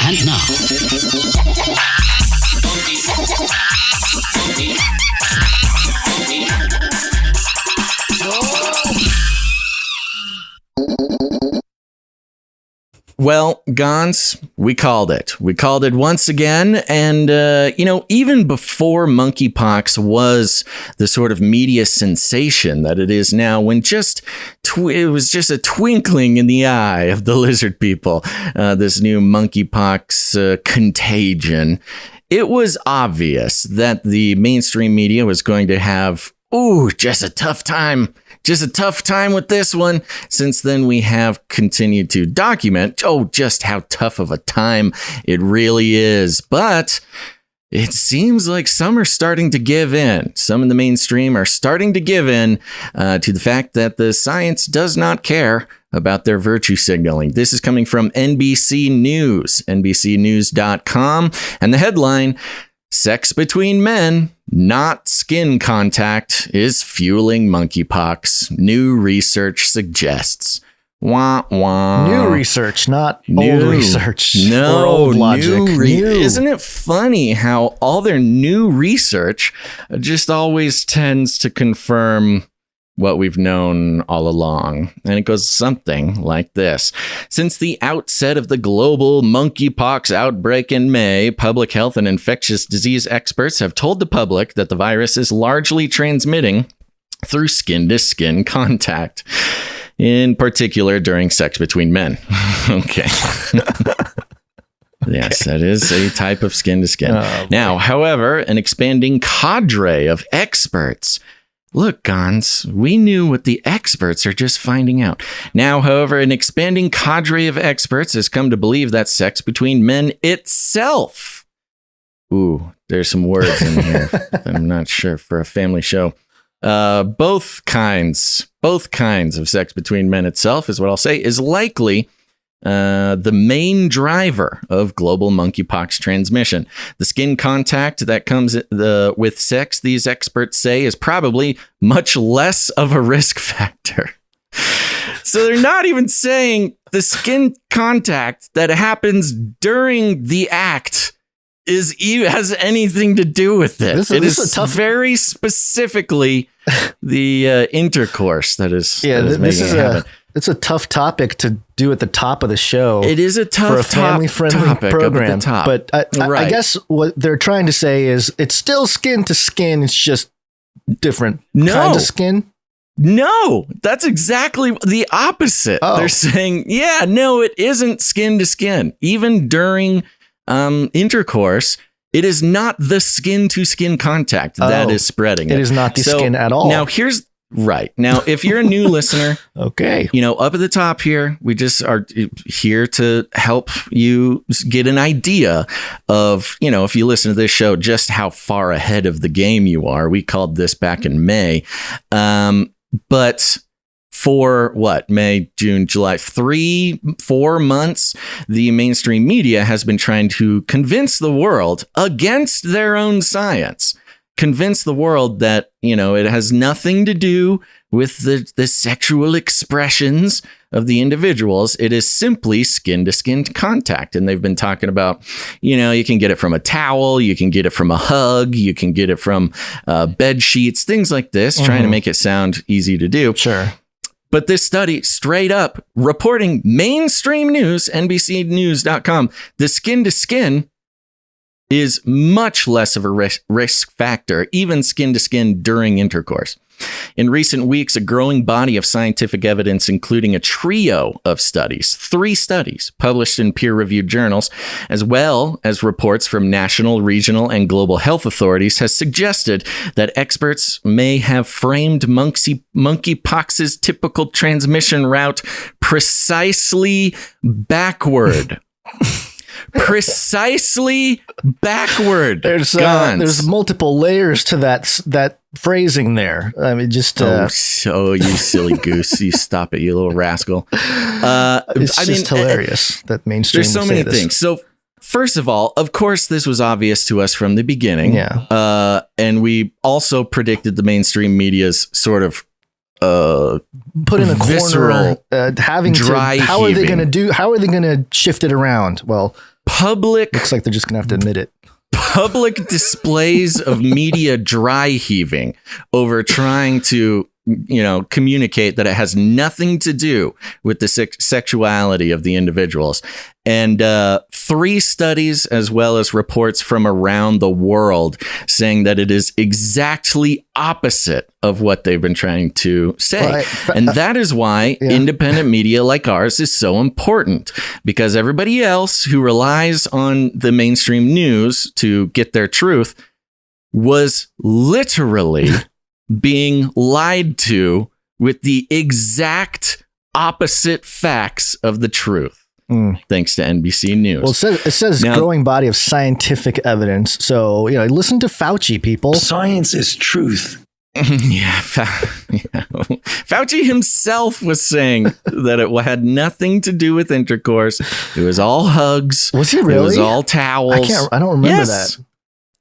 And now, well, Gons, we called it. We called it once again. And, even before monkeypox was the sort of media sensation that it is now, when it was just a twinkling in the eye of the lizard people, this new monkeypox contagion, it was obvious that the mainstream media was going to have, just a tough time with this one. Since then, we have continued to document, just how tough of a time it really is. But it seems like some are starting to give in. Some in the mainstream are starting to give in to the fact that the science does not care about their virtue signaling. This is coming from NBC News, NBCnews.com. And the headline, "Sex between men, not skin contact, is fueling monkeypox. New research suggests." Wah, wah. New research, not old research. No, or old logic. New. Isn't it funny how all their new research just always tends to confirm what we've known all along? And it goes something like this. Since the outset of the global monkeypox outbreak in May, public health and infectious disease experts have told the public that the virus is largely transmitting through skin-to-skin contact, in particular during sex between men. Okay. Yes, that is a type of skin-to-skin. Now, however, an expanding cadre of experts. Look, Gons, we knew what the experts are just finding out. Now, however, an expanding cadre of experts has come to believe that sex between men itself. There's some words in here. I'm not sure for a family show. Both kinds of sex between men itself is what I'll say is likely the main driver of global monkeypox transmission. The skin contact that comes with sex, these experts say, is probably much less of a risk factor. So they're not even saying the skin contact that happens during the act has anything to do with it. It is very specifically the intercourse that is making it happen. It's a tough topic to do at the top of the show. It is a tough for a family-friendly program. But I guess what they're trying to say is it's still skin to skin. It's just different kinds of skin. No, that's exactly the opposite. They're saying, it isn't skin to skin. Even during intercourse, it is not the skin to skin contact that is spreading it. It is not the skin at all. Now, Now, if you're a new listener, okay, up at the top here, we just are here to help you get an idea of, if you listen to this show, just how far ahead of the game you are. We called this back in May. But for May, June, July, 3-4 months, the mainstream media has been trying to convince the world against their own science. Convince the world that, it has nothing to do with the sexual expressions of the individuals. It is simply skin-to-skin contact. And they've been talking about, you can get it from a towel, you can get it from a hug, you can get it from bed sheets, things like this, trying to make it sound easy to do. Sure. But this study, straight up, reporting mainstream news, NBCnews.com, the skin-to-skin is much less of a risk factor, even skin-to-skin during intercourse. In recent weeks, a growing body of scientific evidence, including a trio of studies, 3 studies published in peer-reviewed journals, as well as reports from national, regional, and global health authorities, has suggested that experts may have framed monkeypox's typical transmission route precisely backward. Precisely backward. There's multiple layers to that phrasing there. I mean, just you silly goose! You stop it, you little rascal. It's just hilarious that mainstream. There's so many things. So first of all, of course, this was obvious to us from the beginning. Yeah. And we also predicted the mainstream media's sort of put in a corner, having dry to. How are they going to shift it around? Well, Looks like they're just going to have to admit it. Public displays of media dry heaving over trying to, communicate that it has nothing to do with the sexuality of the individuals. And 3 studies, as well as reports from around the world, saying that it is exactly opposite of what they've been trying to say. And that is why independent media like ours is so important, because everybody else who relies on the mainstream news to get their truth was literally being lied to with the exact opposite facts of the truth. Thanks to NBC News. Well, it says now, growing body of scientific evidence. So, listen to Fauci, people. Science is truth. Fauci himself was saying that it had nothing to do with intercourse. It was all hugs. Was he really? It was all towels. I don't remember that.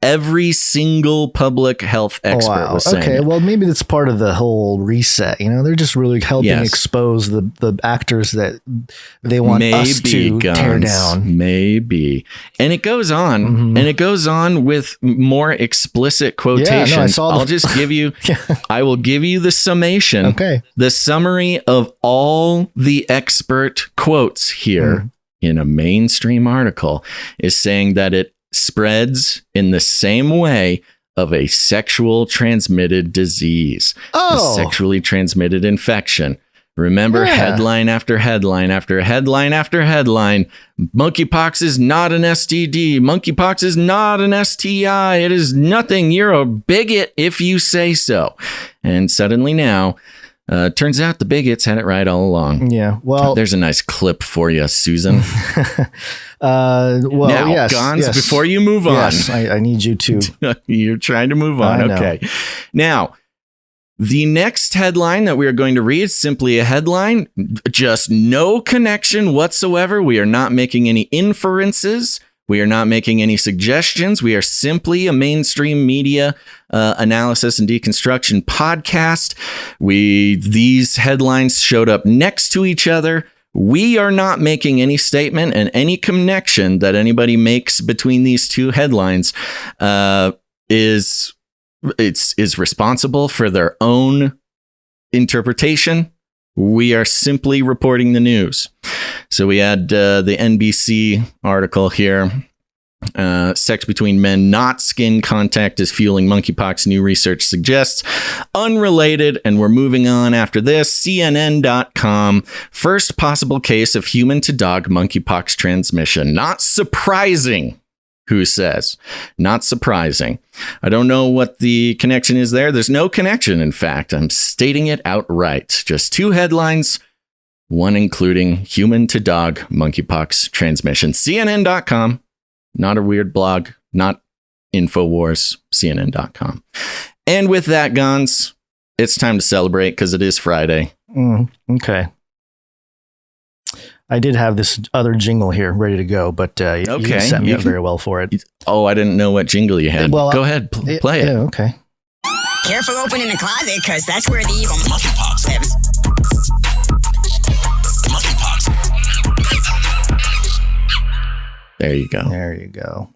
Every single public health expert was saying it. Well, maybe that's part of the whole reset. They're just really helping expose the actors that they want us to tear down. Maybe. And it goes on. And it goes on with more explicit quotations. I'll just give you, I will give you the summation. Okay. The summary of all the expert quotes here in a mainstream article is saying that it spreads in the same way of a sexual transmitted disease, a sexually transmitted infection. Remember, headline after headline after headline after headline. Monkeypox is not an STD. Monkeypox is not an STI. It is nothing. You're a bigot if you say so. And suddenly now, turns out the bigots had it right all along. Yeah. Well, there's a nice clip for you, Susan. Gons, before you move on. Yes, I need you to. You're trying to move on. Okay. Now, the next headline that we are going to read is simply a headline, just no connection whatsoever. We are not making any inferences. We are not making any suggestions. We are simply a mainstream media analysis and deconstruction podcast. These headlines showed up next to each other. We are not making any statement, and any connection that anybody makes between these two headlines is responsible for their own interpretation. We are simply reporting the news. So we had the NBC article here. Sex between men, not skin contact, is fueling monkeypox, new research suggests. Unrelated, and we're moving on after this. CNN.com, first possible case of human to dog monkeypox transmission. Not surprising. Who says? Not surprising. I don't know what the connection is there. There's no connection, in fact. I'm stating it outright. Just 2 headlines, one including human to dog monkeypox transmission. CNN.com, not a weird blog, not InfoWars, CNN.com. And with that, Gons, it's time to celebrate because it is Friday. Okay. I did have this other jingle here ready to go, but you set me up very well for it. Oh, I didn't know what jingle you had. Well, go ahead, play it. Yeah, okay. Careful opening the closet, because that's where the evil monkeypox lives. Monkeypox. There you go.